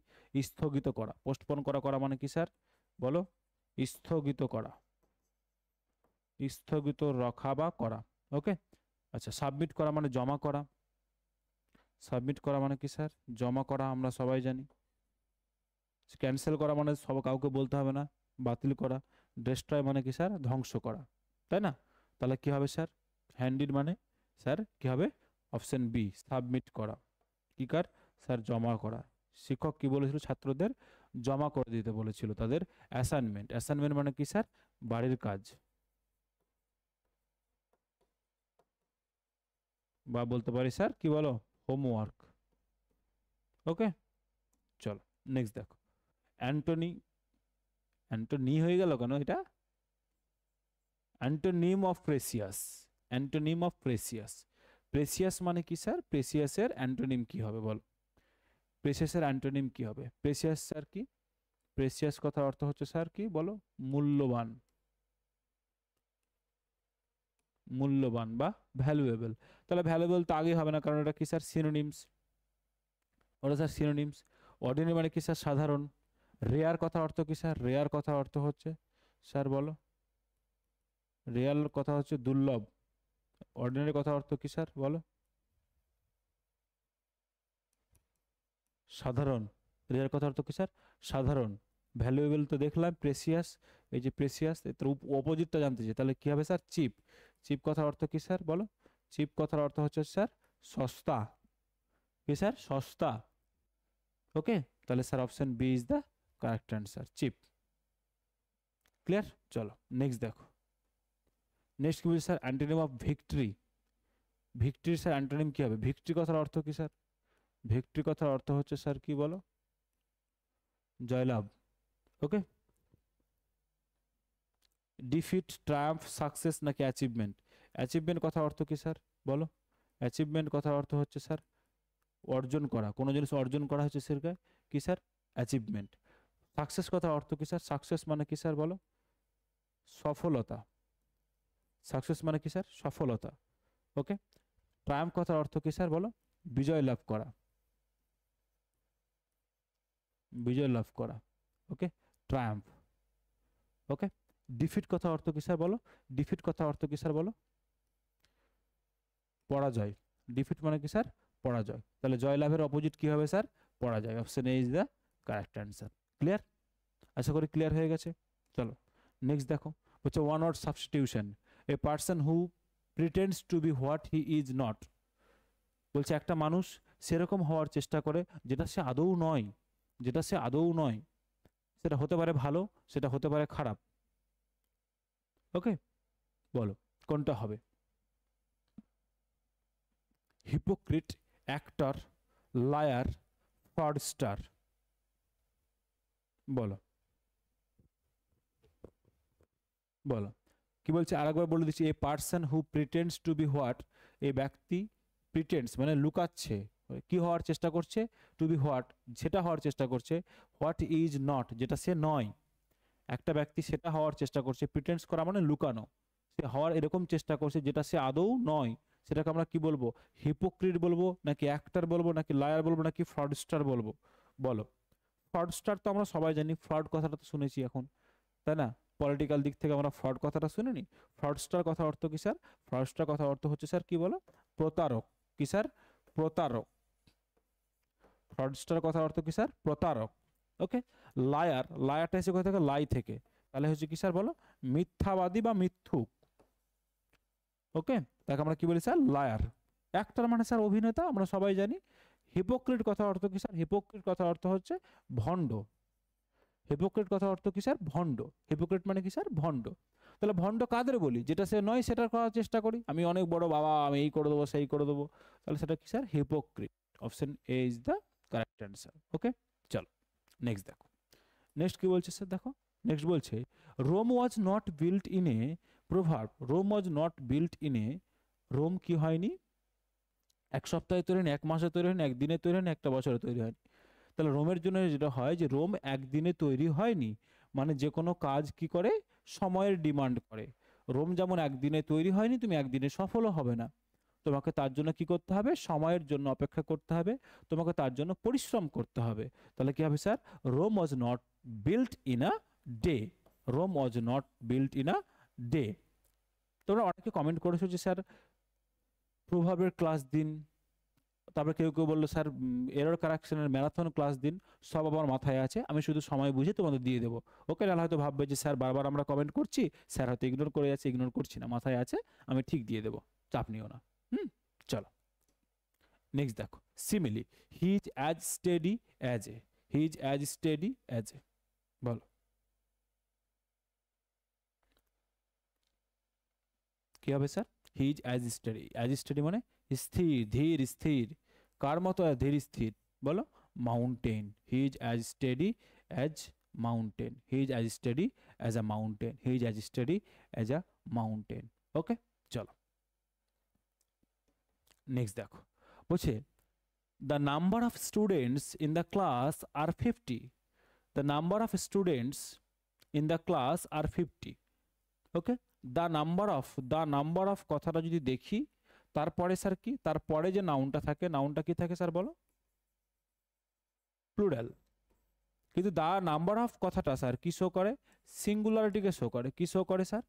স্থগিত করা, পোস্টপন করা করা মানে কি স্যার বলো, স্থগিত করা, স্থগিত রাখা বা করা, ওকে। আচ্ছা সাবমিট করা মানে জমা করা, সাবমিট করা মানে কি স্যার, জমা করা আমরা সবাই জানি, ক্যান্সেল করা মানে সব কাউকে বলতে হবে না, বাতিল করা, ডেস্ট্রয় মানে কি স্যার, ধ্বংস করা, তাই না, তাহলে কি হবে স্যার, হ্যান্ড ইন মানে স্যার কি হবে, অপশন বি, সাবমিট করা, কি কার স্যার, জমা করা, শিক্ষক কি বলেছিল ছাত্রদের জমা করে দিতে বলেছিল তাদের অ্যাসাইনমেন্ট, অ্যাসাইনমেন্ট মানে কি স্যার, বাড়ির কাজ, বা বলতে পারি স্যার কি বলো, হোমওয়ার্ক, ওকে। চলো নেক্সট দেখো, অ্যান্টনি, অ্যান্টনি হয়ে গেল কেন এটা, antonym of precious, antonym of precious, precious মানে কি স্যার, প্রেসিয়াসের অ্যান্টোনিম কি হবে বলো, প্রেসিয়াসের অ্যান্টোনিম কি হবে, প্রেসিয়াস স্যার কি, প্রেসিয়াস কথার অর্থ হচ্ছে স্যার কি বলো, মূল্যবান, মূল্যবান বা ভ্যালুয়েবল, তাহলে ভ্যালুয়েবল তো আগে হবে না কারণ এটা কি স্যার সিনোনিমস, ওটা স্যার সিনোনিমস, অর্ডিনারি মানে কি স্যার সাধারণ, রেয়ার কথার অর্থ কি স্যার, রেয়ার কথার অর্থ হচ্ছে স্যার বলো, রেয়ার কথা হচ্ছে দুর্লভ, অর্ডিনারি কথার অর্থ কি স্যার বলো, সাধারণ, রেয়ার কথার অর্থ কি স্যার, সাধারণ, ভ্যালুয়েবল তো দেখলাম প্রেসিয়াস, এই যে প্রেসিয়াস এর অপোজিটটা জানতে চাই, তাহলে কি হবে স্যার, চিপ, চিপ কথার অর্থ কি স্যার বলো, চিপ কথার অর্থ হচ্ছে স্যার সস্তা, কি স্যার সস্তা, ওকে, তাহলে sir option B is the correct answer, cheap, clear. চলো নেক্সট দেখো, নেক্সট কি বলছে sir, antonym of victory, victory sir antonym কি হবে? ভিক্টরি কথার অর্থ কি স্যার? ভিক্টরি কথার অর্থ হচ্ছে স্যার কি বলো? জয়লাভ। ওকে, ডিফিট, ট্রায়াম্ফ, সাকসেস নাকি অ্যাচিভমেন্ট? অ্যাচিভমেন্ট কথার অর্থ কি স্যার বলো? অ্যাচিভমেন্ট কথার অর্থ হচ্ছে স্যার অর্জন করা, কোনো জিনিস অর্জন করা হচ্ছে সেটা কি স্যার? অ্যাচিভমেন্ট। সাকসেস কথার অর্থ কি স্যার? সাকসেস মানে কি স্যার বলো? সফলতা। সাকসেস মানে কি স্যার? সফলতা। ওকে, ট্রায়াম্ফ কথার অর্থ কি স্যার বলো? বিজয় লাভ করা, বিজয় লাভ করা। ওকে, ট্রায়াম্ফ। ওকে, ডিফিট কথার অর্থ কি স্যার বলো? ডিফিট কথার অর্থ কি স্যার বলো? পরাজয়। ডিফিট মানে কি স্যার? পরাজয়। তাহলে জয়লাভের অপোজিট কি হবে স্যার? পরাজয়। Option A is the correct answer. Clear? আশা করি ক্লিয়ার হয়ে গেছে। চলো নেক্সট দেখো, হচ্ছে one word substitution. A person who pretends to be what he is not. বলছে একটা মানুষ সেরকম হওয়ার চেষ্টা করে যেটা সে আদৌ নয়, যেটা সে আদৌ নয়। সেটা হতে পারে ভালো, সেটা হতে পারে খারাপ। ওকে, বলো কোনটা হবে? Hypocrite, actor, liar, fraudster. বলো বলো কি বলছে? আরেকবার বলে দিচ্ছি, a person who pretends to be what. এই ব্যক্তি প্রিটেন্ডস মানে লুকাচ্ছে, কি হওয়ার চেষ্টা করছে? টু বি হোয়াট, সেটা হওয়ার চেষ্টা করছে। হোয়াট ইজ নট, যেটা সে নয়। একটা ব্যক্তি সেটা হওয়ার চেষ্টা করছে, প্রিটেন্ডস করা মানে লুকানো। সে হওয়ার এরকম চেষ্টা করছে যেটা সে আদৌ নয়। সেটাকে আমরা কি বলবো? হিপোক্রিট বলবো, নাকি অ্যাক্টর বলবো, নাকি লায়ার বলবো, নাকি ফ্রডস্টার বলবো? বলো। ফ্রডস্টার তো আমরা সবাই জানি, ফ্রড কথাটা তো শুনেছি এখন, তাই না? পলিটিক্যাল দিক থেকে আমরা ফ্রড কথাটা শুনিনি? ফ্রডস্টার কথা অর্থ কি স্যার? ফ্রডস্টার কথা অর্থ হচ্ছে স্যার কি বলো? প্রতারক। কি স্যার? প্রতারক। ফ্রডস্টার কথা অর্থ কি স্যার? প্রতারক। ওকে, লায়ার, লায়ারটা এসে কোথা থেকে? লাই থেকে। তাহলে হচ্ছে কি স্যার বলো? মিথ্যাবাদী বা মিথ্যুক। ওকে, তাকে আমরা কি বলি স্যার? লায়ার। অ্যাক্টর মানে স্যার অভিনেতা, আমরা সবাই জানি। হিপোক্রিট কথা অর্থ কি স্যার? হিপোক্রিট কথা অর্থ হচ্ছে ভণ্ড। হিপোক্রিট কথা অর্থ কি স্যার? ভণ্ড। হিপোক্রিট মানে কি স্যার? ভণ্ড। তাহলে ভণ্ড কাদের বলি? যেটা সে নয় সেটা করার চেষ্টা করি। আমি অনেক বড় বাবা, আমি এই করে দেবো সেই করে দেবো, তাহলে সেটা কি sir? Hypocrite. Option A is the correct answer. Okay, চলো নেক্সট দেখো। নেক্সট কি বলছে স্যার দেখো? নেক্সট বলছে, Rome was not built in a proverb. Rome was not built in a, Rome কি হয়নি? এক সপ্তাহে তৈরি হয়নি, এক মাসে তৈরি হয়নি, একদিনে তৈরি হয়নি, একটা বছরে তৈরি হয়নি। তাহলে রোমের জন্য যেটা হয় যে রোম একদিনে তৈরি হয়নি, মানে যে কোনো কাজ কি করে? সময়ের ডিমান্ড করে। রোম যেমন একদিনে তৈরি হয়নি, তুমি একদিনে সফলও হবে না। তোমাকে তার জন্য কি করতে হবে? সময়ের জন্য অপেক্ষা করতে হবে, তোমাকে তার জন্য পরিশ্রম করতে হবে। তাহলে কি হবে sir? Rome was not built in a day. Rome was not built in a day. তোমরা অনেকে কমেন্ট করেছো যে স্যার প্রভাবের ক্লাস দিন, তারপরে কেউ কেউ বললো স্যার এরর কারেকশনের ম্যারাথন ক্লাস দিন। সব আমার মাথায় আছে, আমি শুধু সময় বুঝে তোমাদের দিয়ে দেবো। ওকে, নাহলে হয়তো ভাববে যে স্যার বারবার আমরা কমেন্ট করছি, স্যার হয়তো ইগনোর করে যাচ্ছে। ইগনোর করছি না, মাথায় আছে, আমি ঠিক দিয়ে দেবো, চাপ নিও না। চলো নেক্সট দেখো, simile. He is as steady as a. He is as steady as a. বলো কি হবে sir? He is as steady. As steady মানে স্থির, ধীর, স্থির। কার মতো ধীর স্থির? বলো। Mountain. He is as steady as mountain. He is as steady as a mountain. He is as steady as a mountain. Okay, চলো নেক্সট দেখো। বলছে the number of students in the class are 50. The number of students in the class are 50. Okay, the number of কথাটা যদি দেখি, তারপরে sir কি? তারপরে যে নাউনটা থাকে, নাউনটা কি থাকে স্যার বলো? প্লুরাল। কিন্তু দা নাম্বার অফ কথাটা স্যার কি শো করে? সিঙ্গুলারিটিকে শো করে। কি শো করে স্যার?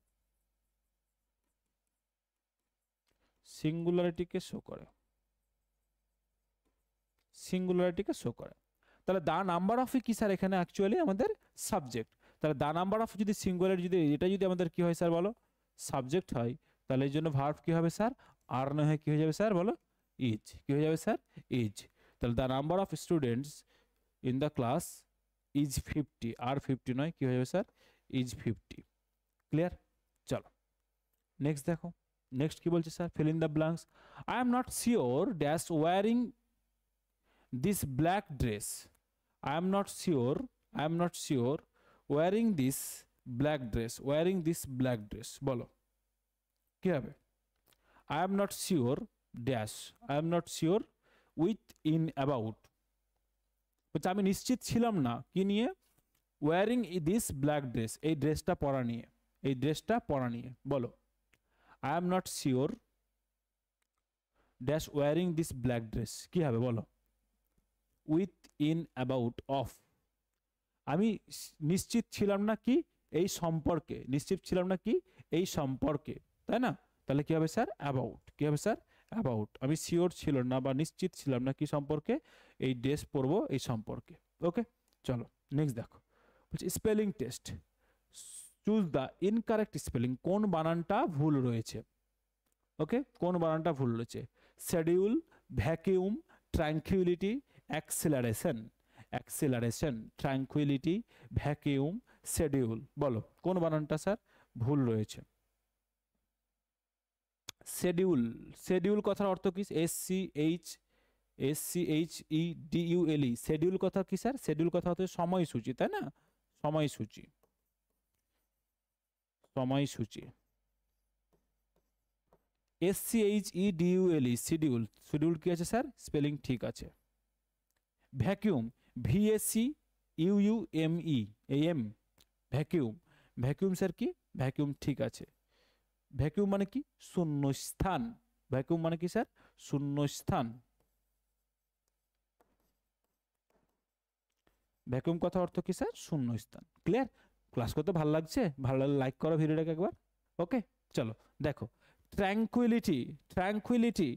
সিঙ্গুলারিটিকে শো করে। সিঙ্গুলারিটিকে শো করে। তাহলে দা নাম্বার অফ কি স্যার? এখানে অ্যাকচুয়ালি আমাদের সাবজেক্ট। তাহলে দা নাম্বার অফ যদি সিঙ্গুলারিটি, যদি এটা যদি আমাদের কি হয় স্যার বলো? সাবজেক্ট হয়, তাহলে এই জন্য ভার্ব কি হবে স্যার? আর না হয় কি হয়ে যাবে স্যার বলো? ইজ। কি হয়ে যাবে স্যার? ইজ। তাহলে the number of students in the class is 50। আর 50 নয়, কি হয়ে যাবে স্যার? ইজ 50। ক্লিয়ার? চলো নেক্সট দেখো। নেক্সট কি বলছে sir, fill in the blanks. I am not sure dash wearing this black dress. I am not sure, I am not sure wearing this black dress, wearing this black dress, বলো কি হবে? I am not sure dash, I am not sure with in about, বলছে আমি নিশ্চিত ছিলাম না কি নিয়ে, ওয়ারিং দিস ব্ল্যাক ড্রেস, এই ড্রেসটা পরা নিয়ে, এই ড্রেসটা পরা নিয়ে, বলো। I am not sure dash wearing this black dress, কি হবে বলো? উইথ ইন অ্যাবাউট অফ, আমি নিশ্চিত ছিলাম না কি এই সম্পর্কে, নিশ্চিত ছিলাম না কি এই সম্পর্কে, তাই না? তাহলে কি হবে স্যার? অ্যাবাউট। কি হবে স্যার? অ্যাবাউট। আমি শিওর ছিল না বা নিশ্চিত ছিলাম না কি সম্পর্কে, এই ড্রেস পরবো এই সম্পর্কে। ওকে, চলো নেক্সট দেখো, বলছে spelling test, choose the incorrect spelling, কোন বানানটা ভুল রয়েছে। ওকে, কোন বানানটা ভুল রয়েছে? Schedule, vacuum, tranquillity, acceleration, acceleration, tranquillity, vacuum, schedule, বলো কোন বানানটা স্যার ভুল রয়েছে? শিডিউল, শিডিউল কথার অর্থ কি? SCHEDULE, শিডিউল কথা কি স্যার? শিডিউল কথা হচ্ছে সময়সূচি, তাই না? সময়সূচি, সময়সূচি। SCHEDULE, শিডিউল, শিডিউল কি আছে স্যার? স্পেলিং ঠিক আছে। Vacuum, VACUUME, vacuum, vacuum sir কি? ভ্যাকিউম ঠিক আছে। ভ্যাকিউম মানে কি? শূন্যস্থান। ভ্যাকিউম মানে কি স্যার? শূন্যস্থান। ভ্যাকিউম কথা অর্থ কি স্যার? শূন্যস্থান। ক্লিয়ার? ক্লাস করতে ভালো লাগছে? ভালো লাগলে লাইক করো ভিডিওটাকে একবার। ওকে, চলো দেখো, ট্র্যাঙ্কুইলিটি, ট্র্যাঙ্কুইলিটি,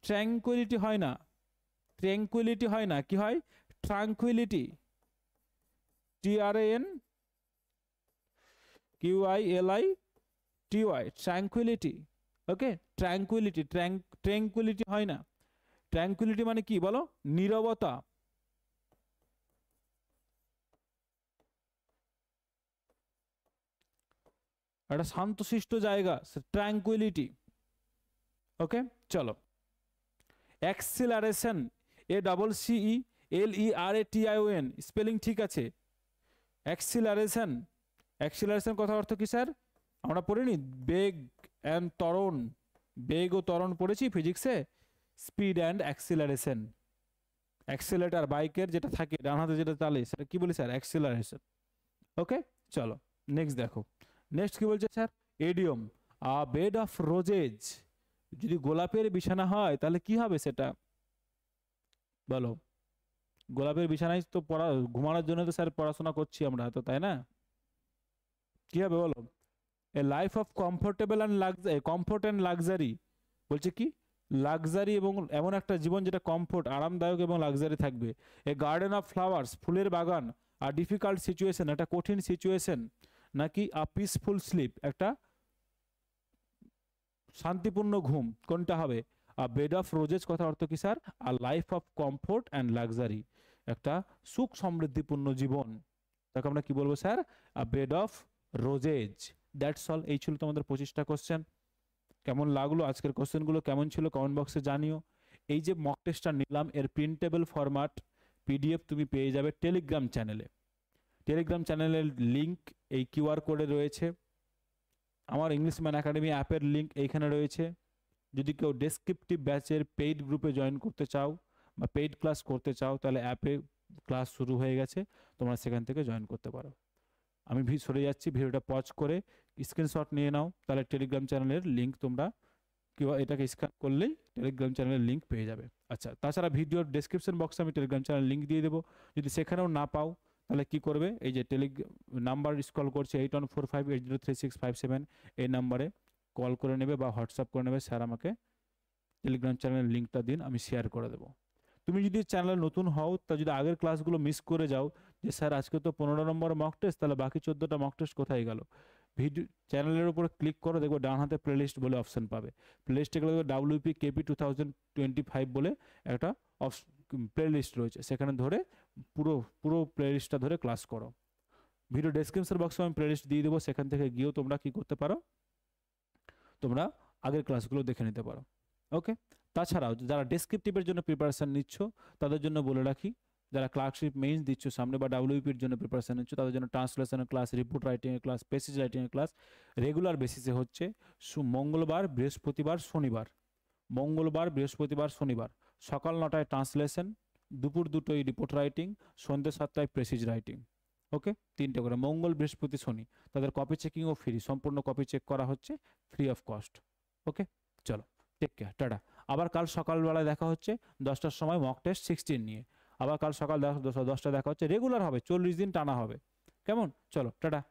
ট্র্যাঙ্কুইলিটি হয় না, ট্র্যাঙ্কুইলিটি হয় না, কি হয়? Tranquility, TRANQUILITY, tranquility. Okay, tranquility, tranquility হয় না। ট্র্যাঙ্কুইলিটি মানে কি বলো? নীরবতা। একটা শান্তশিষ্ট জায়গা, ট্র্যাঙ্কুইলিটি। ওকে, চলো, অ্যাক্সিলারেশন, ACCELERATION, স্পেলিং ঠিক আছে। অ্যাক্সিলারেশন, অ্যাক্সিলারেশন কথা অর্থ কি স্যার? আমরা পড়িনি বেগ অ্যান্ড ত্বরণ, বেগ ও ত্বরণ পড়েছি ফিজিক্সে, স্পিড অ্যান্ড অ্যাক্সিলারেশন। অ্যাক্সিলারেটর বাইকের যেটা থাকে ডান হাতে যেটা চালে সেটা কি বলি স্যার? অ্যাক্সিলারেশন। ওকে, চলো নেক্সট দেখো, নেক্সট কি বলছে স্যার? এডিয়ম, আ বেড অফ রোজেজ, যদি গোলাপের বিছানা হয় তাহলে কি হবে সেটা বলো? গোলাপের বিছানায় তো পড়া, ঘুমানোর জন্য তো স্যার পড়াশোনা করছি আমরা তো, তাই না? কি হবে বলো? এ life of comfortable and luxury, comfort and luxury, বলছে কি? লাক্সারি এবং এমন একটা জীবন যেটা কমফোর্ট, আরামদায়ক এবং লাক্সারি থাকবে। এ গার্ডেন অফ ফ্লাওয়ার্স, ফুলের বাগান, আর ডিফিকাল্ট সিচুয়েশন, একটা কঠিন সিচুয়েশন, নাকি আ পিসফুল স্লিপ, একটা শান্তিপূর্ণ ঘুম, কোনটা হবে? আ বেড অফ রোজেস কথা অর্থ কি sir? A life of comfort and luxury, একটা সুখ সমৃদ্ধিপূর্ণ জীবন, তাকে আমরা কি বলবো sir? A bed of roses. That's all. এই ছিল তোমাদের 25টা কোশ্চেন। কেমন লাগলো আজকের কোশ্চেনগুলো, কেমন ছিল কমেন্ট বক্সে জানিও। এই যে মক টেস্টটা নিলাম এর প্রিন্টেবল ফরম্যাট PDF তুমি পেয়ে যাবে টেলিগ্রাম চ্যানেলে। টেলিগ্রাম চ্যানেলের লিংক এই QR কোডে রয়েছে। আমার ইংলিশম্যান একাডেমি অ্যাপের লিংক এইখানে রয়েছে। যদি কেউ ডেসক্রিপটিভ ব্যাচের পেইড গ্রুপে জয়েন করতে চাও বা পেইড ক্লাস করতে চাও, তাহলে অ্যাপে ক্লাস শুরু হয়ে গেছে, তোমরা সেখান থেকে জয়েন করতে পারো। আমি সরে যাচ্ছি, ভিডিওটা পজ করে স্ক্রিনশট নিয়ে নাও, তাহলে টেলিগ্রাম চ্যানেলের লিঙ্ক তোমরা এটাকে স্ক্যান করলেই টেলিগ্রাম চ্যানেলের লিঙ্ক পেয়ে যাবে। আচ্ছা, তাছাড়া ভিডিওর ডেসক্রিপশন বক্সে আমি টেলিগ্রাম চ্যানেল লিঙ্ক দিয়ে দেবো। যদি সেখানেও না পাও তাহলে কি করবে? এই যে নাম্বার স্ক্রল করছে 8145803657, এই নাম্বারে কল করে নেবে বা হোয়াটসঅ্যাপ করে নেবে, স্যার আমাকে টেলিগ্রাম চ্যানেলের লিঙ্কটা দিন, আমি শেয়ার করে দেবো। তুমি যদি চ্যানেলে নতুন হও, তা যদি আগের ক্লাসগুলো মিস করে যাও, যে স্যার আজকে তো 15 নম্বর মক টেস্ট, তাহলে বাকি 14টা মক টেস্ট কোথায় গেল? ভিডিও চ্যানেলের উপরে ক্লিক করো, দেখবো ডান হাতে প্লেলিস্ট বলে অপশন পাবে। প্লেলিস্টে গেলে WPKP 2025 বলে একটা প্লেলিস্ট রয়েছে, সেখানে ধরে পুরো পুরো প্লেলিস্টটা ধরে ক্লাস করো। ভিডিও ডেসক্রিপশন বক্সে আমি প্লেলিস্ট দিয়ে দেবো, সেখান থেকে গিয়েও তোমরা কি করতে পারো? তোমরা আগের ক্লাসগুলো দেখে নিতে পারো। ওকে, তাছাড়াও যারা ডেসক্রিপটিভের জন্য প্রিপারেশন নিচ্ছ তাদের জন্য বলে রাখি, যারা ক্লার্কশিপ মেইনস দিচ্ছ সামনে বা ডাব্লিউপির জন্য প্রিপারেশন নিচ্ছ তাদের জন্য ট্রান্সলেশনের ক্লাস, রিপোর্ট রাইটিংয়ের ক্লাস, পেসেজ রাইটিংয়ের ক্লাস রেগুলার বেসিসে হচ্ছে মঙ্গলবার, বৃহস্পতিবার, শনিবার। মঙ্গলবার, বৃহস্পতিবার, শনিবার সকাল 9টায় ট্রান্সলেশন, দুপুর 2টোয় রিপোর্ট রাইটিং, সন্ধ্যে 7টায় প্রেসিজ রাইটিং। ওকে, 3টে করে মঙ্গল, বৃহস্পতি, শনি। তাদের কপি চেকিংও ফ্রি, সম্পূর্ণ কপি চেক করা হচ্ছে ফ্রি অফ কস্ট। ওকে, চলো টেক কেয়ার, টাটা। আবার কাল সকালবেলায় দেখা হচ্ছে 10টার সময় মক টেস্ট 16 নিয়ে। আবার কাল সকাল 10টা দেখা হচ্ছে, রেগুলার হবে, 40 দিন টানা হবে। কেমন? চলো টাটা।